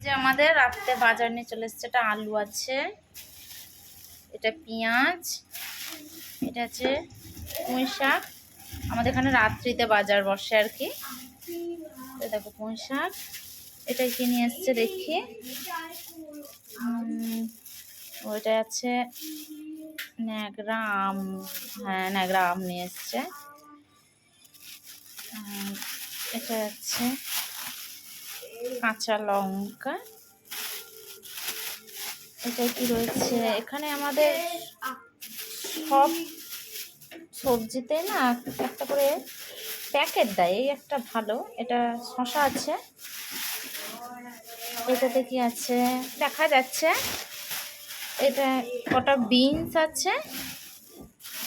যে আমাদের রাত্রে বাজার নিয়ে চলে এসছে। এটা আলু আছে, এটা পেঁয়াজ, এটা আছে পুঁই শাক। আমাদের এখানে রাত্রিতে বাজার বসে আর কি। দেখো পুঁই শাক, এটাই কিনে এসছে দেখি। ওইটা আছে ন্যাংরা আম, হ্যাঁ ন্যাংরা আম নিয়ে এসছে। এটা আছে কাঁচা লঙ্কা। এটা কি রয়েছে এখানে? আমাদের সব সবজিতে না একটা করে প্যাকেট দেয়, এই একটা ভালো। এটা শসা আছে, এটাতে কি আছে দেখা যাচ্ছে। এটা কটা বিনস আছে,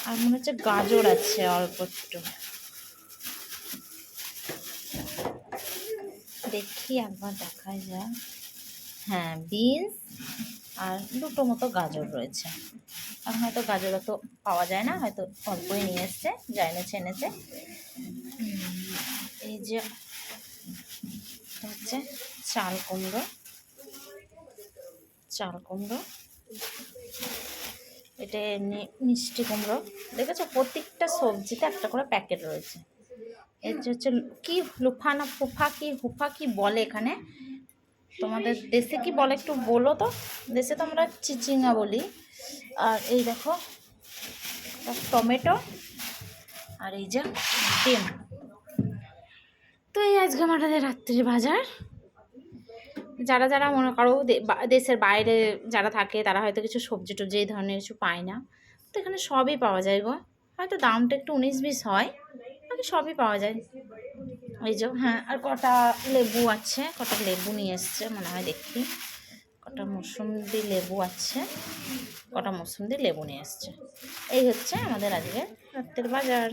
আর মনে হচ্ছে গাজর আছে অল্প একটু। দেখি একবার দেখা যায়। হ্যাঁ বিনস আর দুটো মতো গাজর রয়েছে। এখন হয়তো গাজর অত পাওয়া যায় না, হয়তো অল্পই নিয়ে এসছে, যা এনেছে এনেছে। এই যে হচ্ছে চাল কুমড়ো, চাল কুমড়ো, এটা মিষ্টি কুমড়ো। দেখেছো প্রত্যেকটা সবজিতে একটা করে প্যাকেট রয়েছে। এর হচ্ছে কি লুফানা ফুফা কি হুফা কি বলে এখানে, তোমাদের দেশে কি বলে একটু বলো তো। দেশে তো আমরা চিচিঙ্গা বলি। আর এই দেখো টমেটো, আর এই যে ডিম। তো এই আজকে আমাদের রাত্রির বাজার। যারা যারা মনে করো দেশের বাইরে যারা থাকে তারা হয়তো কিছু সবজি টবজি এই ধরনের কিছু পায় না, তো এখানে সবই পাওয়া যায় গো। হয়তো দামটা একটু 19-20 হয়, বাকি সবই পাওয়া যায়। এই যে হ্যাঁ, আর কটা লেবু আছে, কটা লেবু নিয়ে এসছে মনে হয় দেখি। কটা মৌসুম্বি লেবু আছে, কটা মৌসুম্বি লেবু নিয়ে এসছে। এই হচ্ছে আমাদের আজকে রাত্রের বাজার।